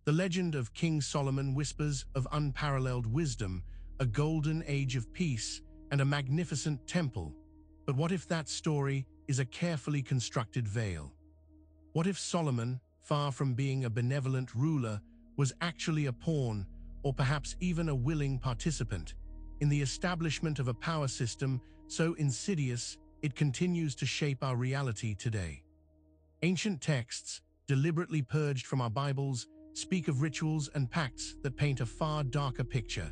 The legend of King Solomon whispers of unparalleled wisdom, a golden age of peace, and a magnificent temple. But what if that story is a carefully constructed veil? What if Solomon, far from being a benevolent ruler, was actually a pawn, or perhaps even a willing participant, in the establishment of a power system so insidious it continues to shape our reality today? Ancient texts, deliberately purged from our Bibles, speak of rituals and pacts that paint a far darker picture.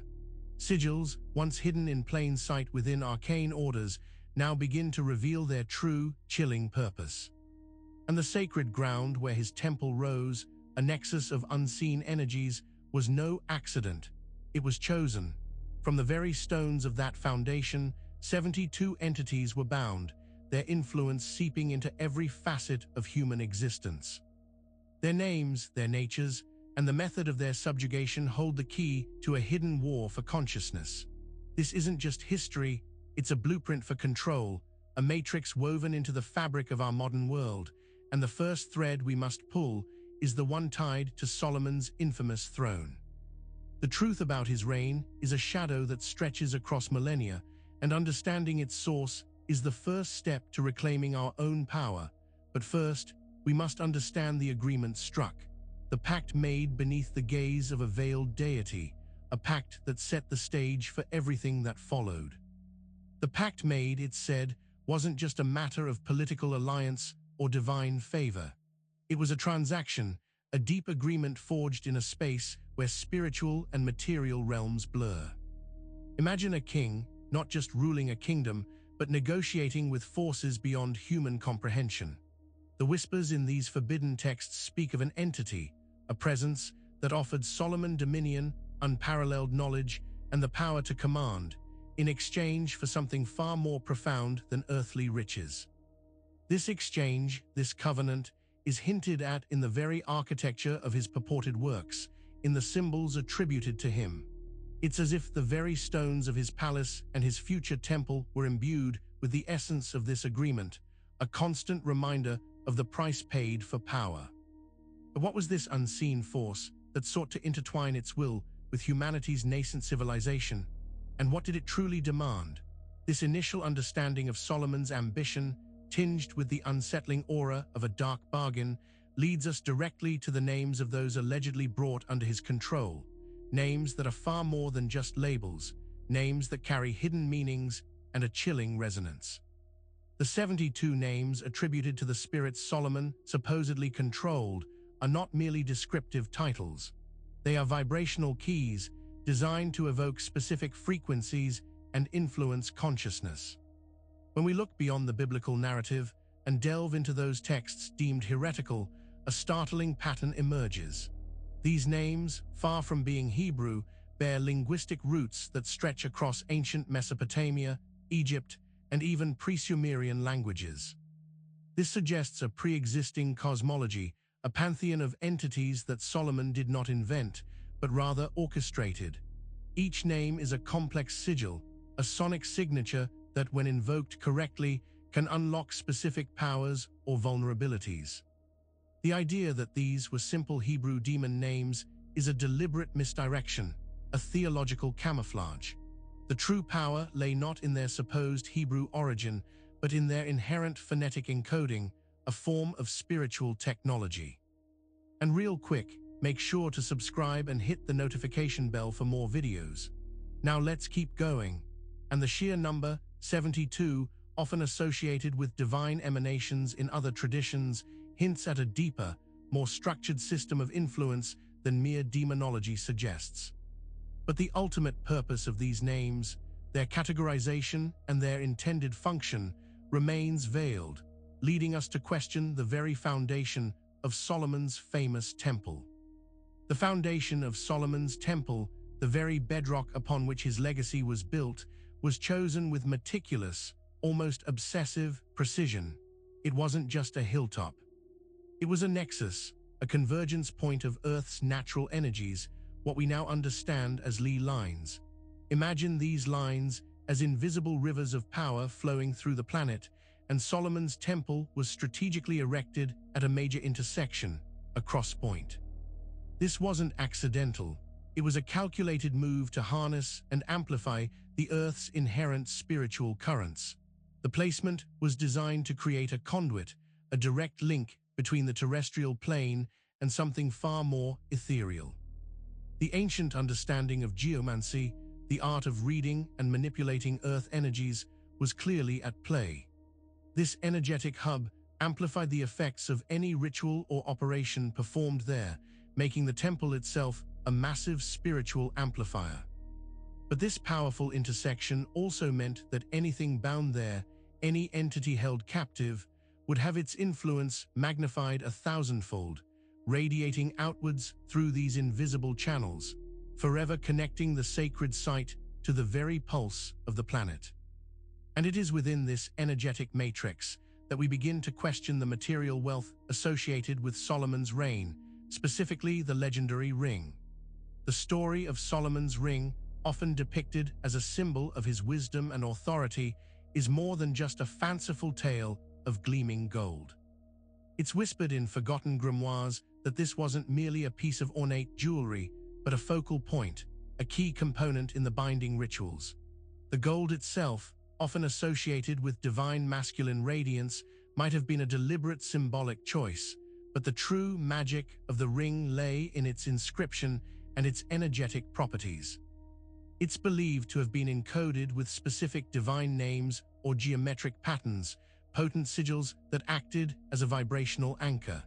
Sigils, once hidden in plain sight within arcane orders, now begin to reveal their true, chilling purpose. And the sacred ground where his temple rose, a nexus of unseen energies, was no accident. It was chosen. From the very stones of that foundation, 72 entities were bound, their influence seeping into every facet of human existence. Their names, their natures, and the method of their subjugation hold the key to a hidden war for consciousness. This isn't just history, it's a blueprint for control, a matrix woven into the fabric of our modern world, and the first thread we must pull is the one tied to Solomon's infamous throne. The truth about his reign is a shadow that stretches across millennia, and understanding its source is the first step to reclaiming our own power. But first, we must understand the agreement struck, the pact made beneath the gaze of a veiled deity, a pact that set the stage for everything that followed. The pact made, it said, wasn't just a matter of political alliance or divine favor. It was a transaction, a deep agreement forged in a space where spiritual and material realms blur. Imagine a king, not just ruling a kingdom, but negotiating with forces beyond human comprehension. The whispers in these forbidden texts speak of an entity, a presence that offered Solomon dominion, unparalleled knowledge, and the power to command, in exchange for something far more profound than earthly riches. This exchange, this covenant, is hinted at in the very architecture of his purported works, in the symbols attributed to him. It's as if the very stones of his palace and his future temple were imbued with the essence of this agreement, a constant reminder of the price paid for power. But what was this unseen force that sought to intertwine its will with humanity's nascent civilization? And what did it truly demand? This initial understanding of Solomon's ambition, tinged with the unsettling aura of a dark bargain, leads us directly to the names of those allegedly brought under his control, names that are far more than just labels, names that carry hidden meanings and a chilling resonance. The 72 names attributed to the spirits Solomon supposedly controlled are not merely descriptive titles. They are vibrational keys designed to evoke specific frequencies and influence consciousness. When we look beyond the biblical narrative and delve into those texts deemed heretical, a startling pattern emerges. These names, far from being Hebrew, bear linguistic roots that stretch across ancient Mesopotamia, Egypt, and even pre-Sumerian languages. This suggests a pre-existing cosmology, a pantheon of entities that Solomon did not invent, but rather orchestrated. Each name is a complex sigil, a sonic signature that, when invoked correctly, can unlock specific powers or vulnerabilities. The idea that these were simple Hebrew demon names is a deliberate misdirection, a theological camouflage. The true power lay not in their supposed Hebrew origin, but in their inherent phonetic encoding, a form of spiritual technology. And real quick, make sure to subscribe and hit the notification bell for more videos. Now let's keep going. And the sheer number, 72, often associated with divine emanations in other traditions, hints at a deeper, more structured system of influence than mere demonology suggests. But the ultimate purpose of these names, their categorization and their intended function, remains veiled, leading us to question the very foundation of Solomon's famous temple. The foundation of Solomon's temple, the very bedrock upon which his legacy was built, was chosen with meticulous, almost obsessive precision. It wasn't just a hilltop. It was a nexus, a convergence point of Earth's natural energies, what we now understand as Lee lines. Imagine these lines as invisible rivers of power flowing through the planet, and Solomon's temple was strategically erected at a major intersection, a cross point. This wasn't accidental. It was a calculated move to harness and amplify the Earth's inherent spiritual currents. The placement was designed to create a conduit, a direct link between the terrestrial plane and something far more ethereal. The ancient understanding of geomancy, the art of reading and manipulating Earth energies, was clearly at play. This energetic hub amplified the effects of any ritual or operation performed there, making the temple itself a massive spiritual amplifier. But this powerful intersection also meant that anything bound there, any entity held captive, would have its influence magnified 1,000-fold, radiating outwards through these invisible channels, forever connecting the sacred site to the very pulse of the planet. And it is within this energetic matrix that we begin to question the material wealth associated with Solomon's reign, specifically the legendary ring. The story of Solomon's ring, often depicted as a symbol of his wisdom and authority, is more than just a fanciful tale of gleaming gold. It's whispered in forgotten grimoires that this wasn't merely a piece of ornate jewelry, but a focal point, a key component in the binding rituals. The gold itself, often associated with divine masculine radiance, might have been a deliberate symbolic choice, but the true magic of the ring lay in its inscription and its energetic properties. It's believed to have been encoded with specific divine names or geometric patterns, potent sigils that acted as a vibrational anchor.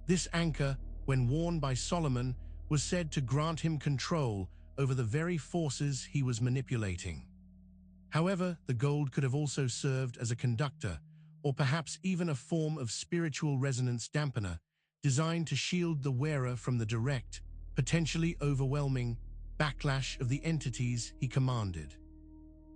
This anchor, when worn by Solomon, was said to grant him control over the very forces he was manipulating. However, the gold could have also served as a conductor, or perhaps even a form of spiritual resonance dampener, designed to shield the wearer from the direct, potentially overwhelming, backlash of the entities he commanded.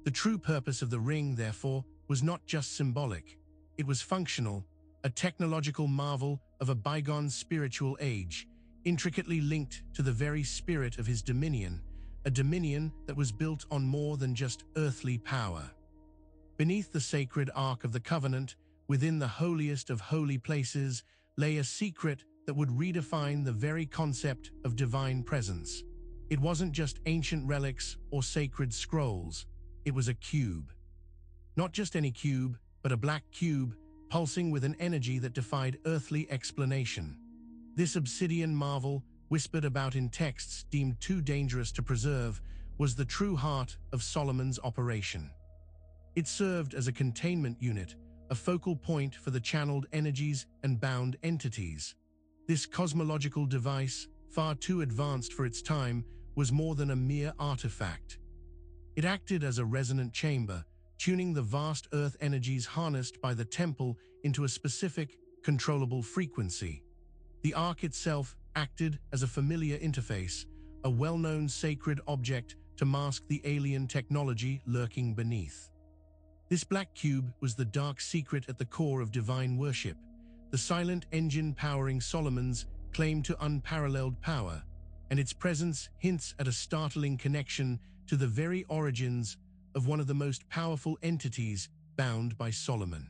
The true purpose of the ring, therefore, was not just symbolic. It was functional, a technological marvel of a bygone spiritual age, intricately linked to the very spirit of his dominion, a dominion that was built on more than just earthly power. Beneath the sacred Ark of the Covenant, within the holiest of holy places, lay a secret that would redefine the very concept of divine presence. It wasn't just ancient relics or sacred scrolls. It was a cube. Not just any cube, but a black cube, pulsing with an energy that defied earthly explanation. This obsidian marvel, whispered about in texts deemed too dangerous to preserve, was the true heart of Solomon's operation. It served as a containment unit, a focal point for the channeled energies and bound entities. This cosmological device, far too advanced for its time, was more than a mere artifact. It acted as a resonant chamber, tuning the vast earth energies harnessed by the temple into a specific, controllable frequency. The Ark itself acted as a familiar interface, a well-known sacred object to mask the alien technology lurking beneath. This black cube was the dark secret at the core of divine worship, the silent engine powering Solomon's claim to unparalleled power, and its presence hints at a startling connection to the very origins of one of the most powerful entities bound by Solomon.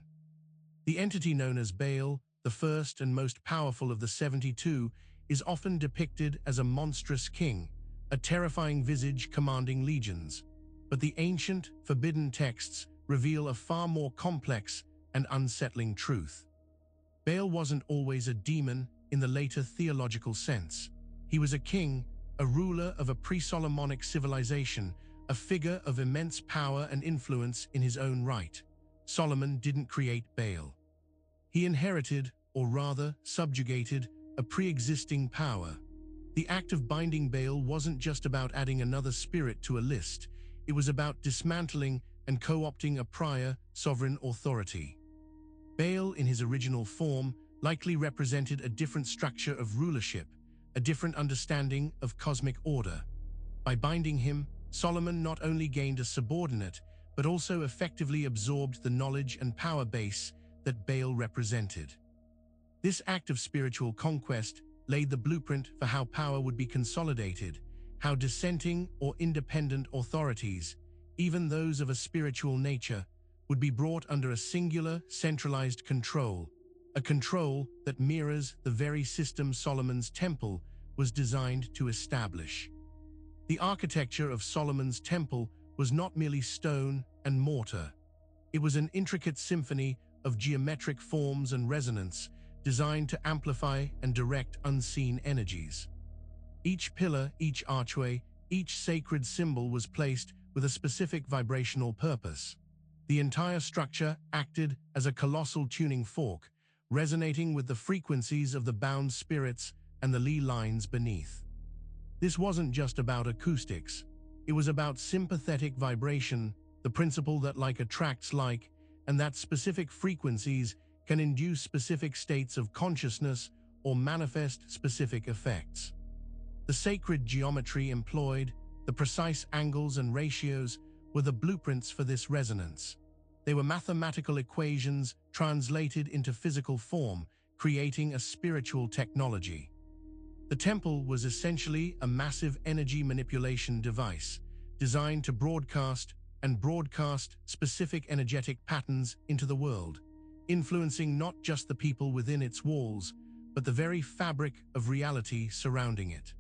The entity known as Baal, the first and most powerful of the 72, is often depicted as a monstrous king, a terrifying visage commanding legions. But the ancient, forbidden texts reveal a far more complex and unsettling truth. Baal wasn't always a demon in the later theological sense. He was a king, a ruler of a pre-Solomonic civilization, a figure of immense power and influence in his own right. Solomon didn't create Baal. He inherited, or rather subjugated, a pre-existing power. The act of binding Baal wasn't just about adding another spirit to a list. It was about dismantling and co-opting a prior, sovereign authority. Baal, in his original form, likely represented a different structure of rulership, a different understanding of cosmic order. By binding him, Solomon not only gained a subordinate, but also effectively absorbed the knowledge and power base that Baal represented. This act of spiritual conquest laid the blueprint for how power would be consolidated, how dissenting or independent authorities, even those of a spiritual nature, would be brought under a singular, centralized control, a control that mirrors the very system Solomon's temple was designed to establish. The architecture of Solomon's temple was not merely stone and mortar. It was an intricate symphony of geometric forms and resonance designed to amplify and direct unseen energies. Each pillar, each archway, each sacred symbol was placed with a specific vibrational purpose. The entire structure acted as a colossal tuning fork, resonating with the frequencies of the bound spirits and the ley lines beneath. This wasn't just about acoustics. It was about sympathetic vibration, the principle that like attracts like, and that specific frequencies can induce specific states of consciousness or manifest specific effects. The sacred geometry employed, the precise angles and ratios, were the blueprints for this resonance. They were mathematical equations translated into physical form, creating a spiritual technology. The temple was essentially a massive energy manipulation device, designed to broadcast specific energetic patterns into the world, influencing not just the people within its walls, but the very fabric of reality surrounding it.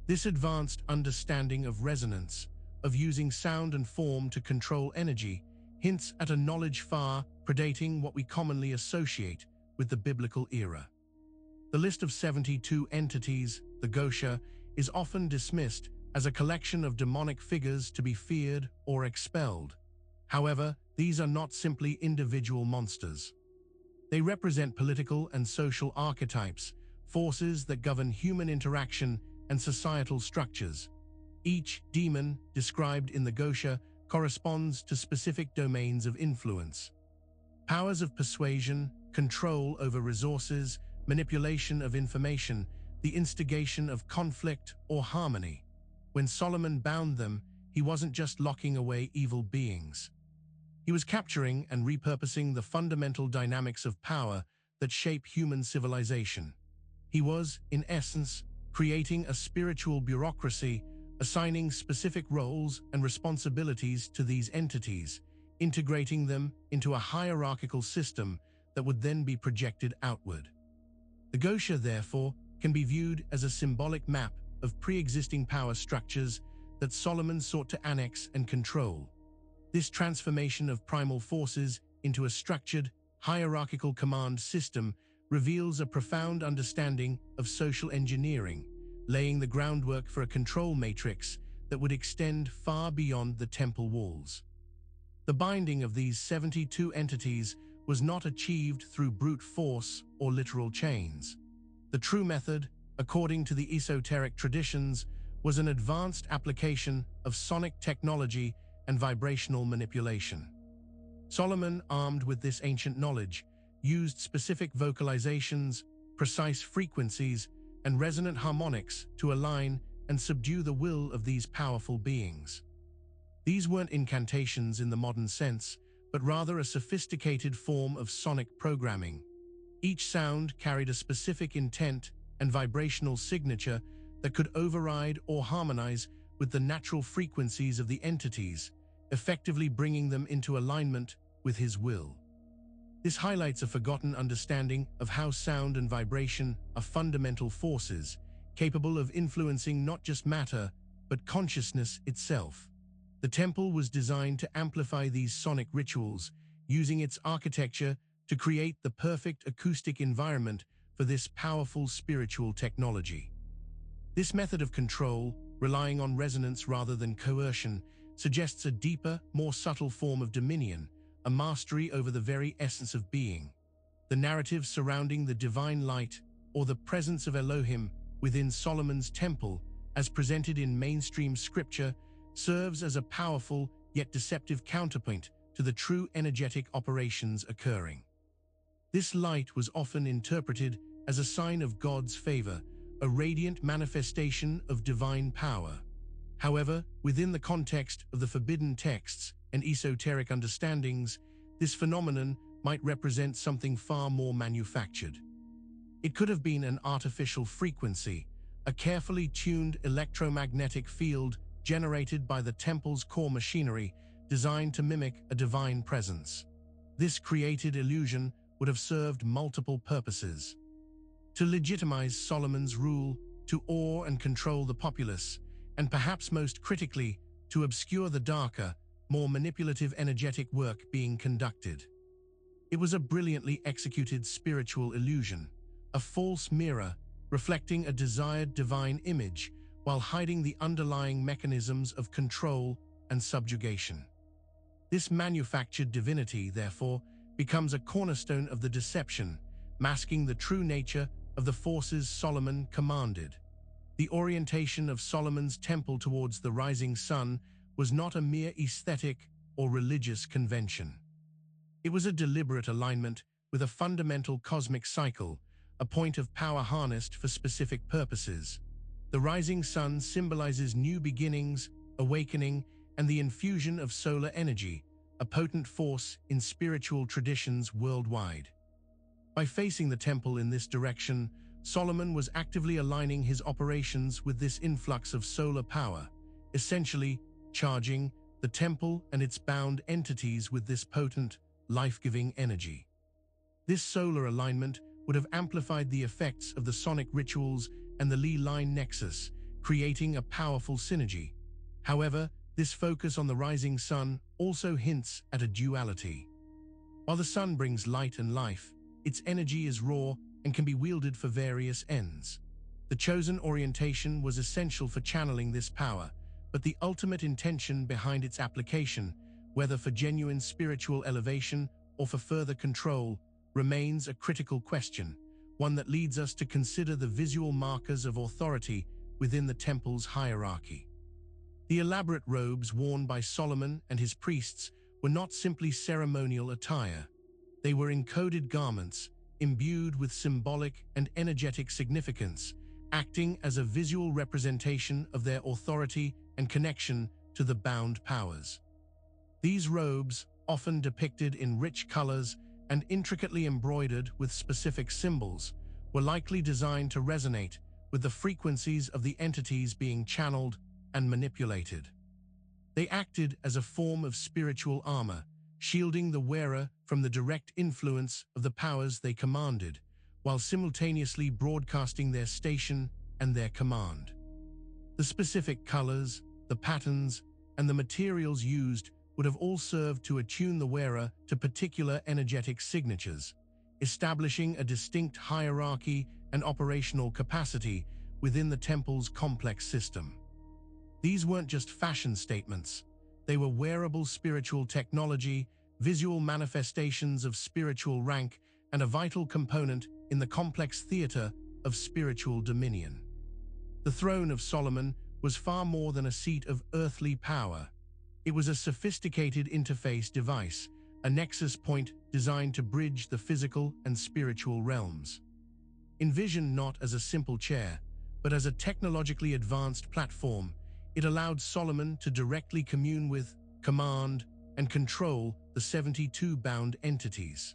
This advanced understanding of resonance, of using sound and form to control energy, hints at a knowledge far predating what we commonly associate with the biblical era. The list of 72 entities, the Gosha, is often dismissed as a collection of demonic figures to be feared or expelled. However, these are not simply individual monsters. They represent political and social archetypes, forces that govern human interaction and societal structures. Each demon described in the Gosha corresponds to specific domains of influence. Powers of persuasion, control over resources, manipulation of information, the instigation of conflict or harmony. When Solomon bound them, he wasn't just locking away evil beings. He was capturing and repurposing the fundamental dynamics of power that shape human civilization. He was, in essence, creating a spiritual bureaucracy, assigning specific roles and responsibilities to these entities, integrating them into a hierarchical system that would then be projected outward. The Gosha, therefore, can be viewed as a symbolic map of pre-existing power structures that Solomon sought to annex and control. This transformation of primal forces into a structured, hierarchical command system reveals a profound understanding of social engineering, laying the groundwork for a control matrix that would extend far beyond the temple walls. The binding of these 72 entities was not achieved through brute force or literal chains. The true method, according to the esoteric traditions, was an advanced application of sonic technology and vibrational manipulation. Solomon, armed with this ancient knowledge, used specific vocalizations, precise frequencies, and resonant harmonics to align and subdue the will of these powerful beings. These weren't incantations in the modern sense, but rather a sophisticated form of sonic programming. Each sound carried a specific intent and vibrational signature that could override or harmonize with the natural frequencies of the entities, effectively bringing them into alignment with his will. This highlights a forgotten understanding of how sound and vibration are fundamental forces, capable of influencing not just matter, but consciousness itself. The temple was designed to amplify these sonic rituals, using its architecture to create the perfect acoustic environment for this powerful spiritual technology. This method of control, relying on resonance rather than coercion, suggests a deeper, more subtle form of dominion, a mastery over the very essence of being. The narrative surrounding the divine light, or the presence of Elohim within Solomon's temple, as presented in mainstream scripture, serves as a powerful yet deceptive counterpoint to the true energetic operations occurring. This light was often interpreted as a sign of God's favor, a radiant manifestation of divine power. However, within the context of the forbidden texts and esoteric understandings, this phenomenon might represent something far more manufactured. It could have been an artificial frequency, a carefully tuned electromagnetic field generated by the temple's core machinery designed to mimic a divine presence. This created illusion would have served multiple purposes. To legitimize Solomon's rule, to awe and control the populace, and perhaps most critically, to obscure the darker, more manipulative energetic work being conducted. It was a brilliantly executed spiritual illusion, a false mirror reflecting a desired divine image while hiding the underlying mechanisms of control and subjugation. This manufactured divinity, therefore, becomes a cornerstone of the deception, masking the true nature of the forces Solomon commanded. The orientation of Solomon's temple towards the rising sun was not a mere aesthetic or religious convention. It was a deliberate alignment with a fundamental cosmic cycle, a point of power harnessed for specific purposes. The rising sun symbolizes new beginnings, awakening, and the infusion of solar energy, a potent force in spiritual traditions worldwide. By facing the temple in this direction, Solomon was actively aligning his operations with this influx of solar power, essentially charging the temple and its bound entities with this potent, life-giving energy. This solar alignment would have amplified the effects of the sonic rituals and the Lee-line nexus, creating a powerful synergy. However, this focus on the rising sun also hints at a duality. While the sun brings light and life, its energy is raw and can be wielded for various ends. The chosen orientation was essential for channeling this power, but the ultimate intention behind its application, whether for genuine spiritual elevation or for further control, remains a critical question, one that leads us to consider the visual markers of authority within the temple's hierarchy. The elaborate robes worn by Solomon and his priests were not simply ceremonial attire. They were encoded garments, imbued with symbolic and energetic significance, acting as a visual representation of their authority and connection to the bound powers. These robes, often depicted in rich colors and intricately embroidered with specific symbols, were likely designed to resonate with the frequencies of the entities being channeled and manipulated. They acted as a form of spiritual armor, shielding the wearer from the direct influence of the powers they commanded, while simultaneously broadcasting their station and their command. The specific colors, the patterns, and the materials used would have all served to attune the wearer to particular energetic signatures, establishing a distinct hierarchy and operational capacity within the temple's complex system. These weren't just fashion statements. They were wearable spiritual technology, visual manifestations of spiritual rank, and a vital component in the complex theater of spiritual dominion. The throne of Solomon was far more than a seat of earthly power. It was a sophisticated interface device, a nexus point designed to bridge the physical and spiritual realms. Envisioned not as a simple chair, but as a technologically advanced platform, it allowed Solomon to directly commune with, command, and control the 72 bound entities.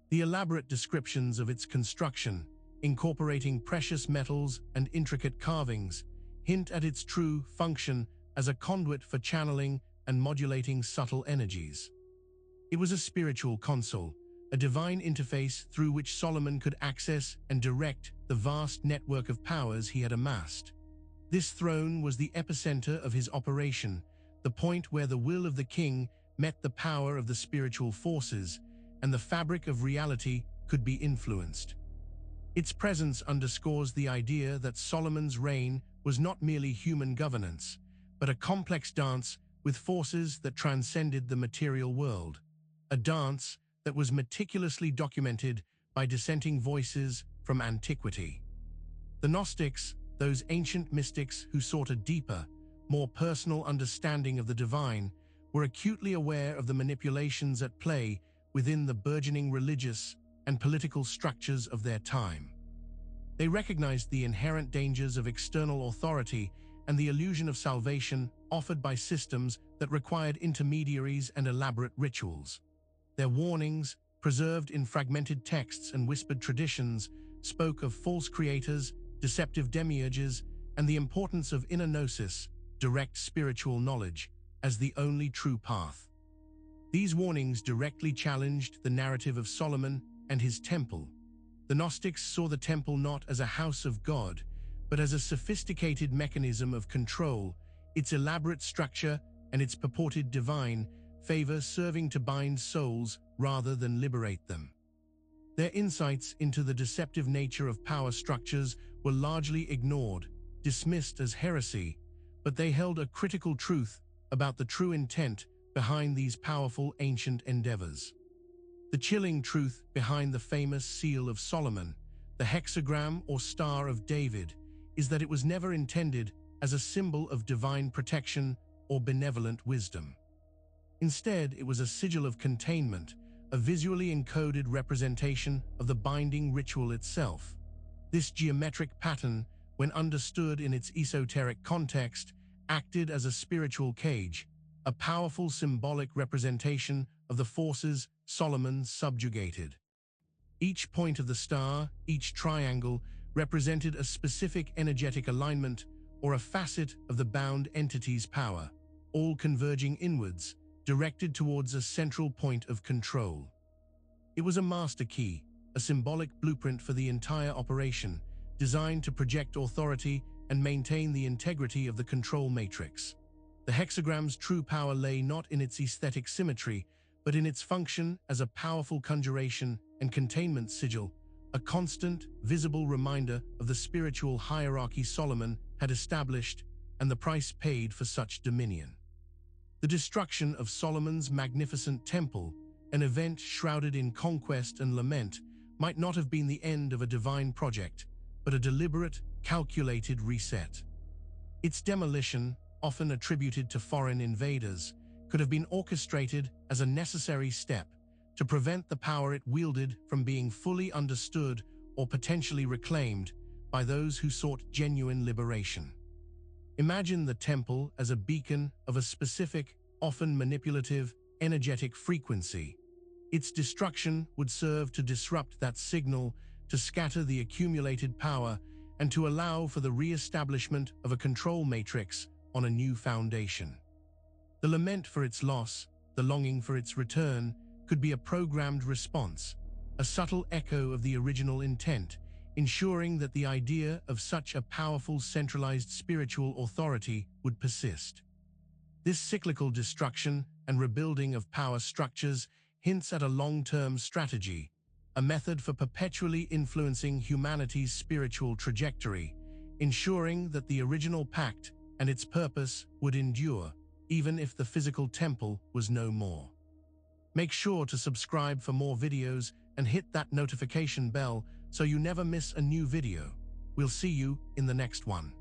The elaborate descriptions of its construction, incorporating precious metals and intricate carvings, hint at its true function as a conduit for channeling and modulating subtle energies. It was a spiritual console, a divine interface through which Solomon could access and direct the vast network of powers he had amassed. This throne was the epicenter of his operation, the point where the will of the king met the power of the spiritual forces, and the fabric of reality could be influenced. Its presence underscores the idea that Solomon's reign was not merely human governance, but a complex dance with forces that transcended the material world, a dance that was meticulously documented by dissenting voices from antiquity. The Gnostics, those ancient mystics who sought a deeper, more personal understanding of the divine, were acutely aware of the manipulations at play within the burgeoning religious and political structures of their time. They recognized the inherent dangers of external authority and the illusion of salvation offered by systems that required intermediaries and elaborate rituals. Their warnings, preserved in fragmented texts and whispered traditions, spoke of false creators, deceptive demiurges, and the importance of inner gnosis, direct spiritual knowledge, as the only true path. These warnings directly challenged the narrative of Solomon and his temple. The Gnostics saw the temple not as a house of God, but as a sophisticated mechanism of control, its elaborate structure and its purported divine favor serving to bind souls rather than liberate them. Their insights into the deceptive nature of power structures were largely ignored, dismissed as heresy, but they held a critical truth about the true intent behind these powerful ancient endeavors. The chilling truth behind the famous Seal of Solomon, the hexagram or Star of David, is that it was never intended as a symbol of divine protection or benevolent wisdom. Instead, it was a sigil of containment, a visually encoded representation of the binding ritual itself. This geometric pattern, when understood in its esoteric context, acted as a spiritual cage, a powerful symbolic representation of the forces Solomon subjugated. Each point of the star, each triangle, represented a specific energetic alignment or a facet of the bound entity's power, all converging inwards, directed towards a central point of control. It was a master key, a symbolic blueprint for the entire operation, designed to project authority and maintain the integrity of the control matrix. The hexagram's true power lay not in its aesthetic symmetry, but in its function as a powerful conjuration and containment sigil, a constant, visible reminder of the spiritual hierarchy Solomon had established and the price paid for such dominion. The destruction of Solomon's magnificent temple, an event shrouded in conquest and lament, might not have been the end of a divine project, but a deliberate, calculated reset. Its demolition, often attributed to foreign invaders, could have been orchestrated as a necessary step to prevent the power it wielded from being fully understood or potentially reclaimed by those who sought genuine liberation. Imagine the temple as a beacon of a specific, often manipulative, energetic frequency. Its destruction would serve to disrupt that signal, to scatter the accumulated power, and to allow for the re-establishment of a control matrix on a new foundation. The lament for its loss, the longing for its return, could be a programmed response, a subtle echo of the original intent, ensuring that the idea of such a powerful centralized spiritual authority would persist. This cyclical destruction and rebuilding of power structures hints at a long-term strategy, a method for perpetually influencing humanity's spiritual trajectory, ensuring that the original pact and its purpose would endure, even if the physical temple was no more. Make sure to subscribe for more videos and hit that notification bell so you never miss a new video. We'll see you in the next one.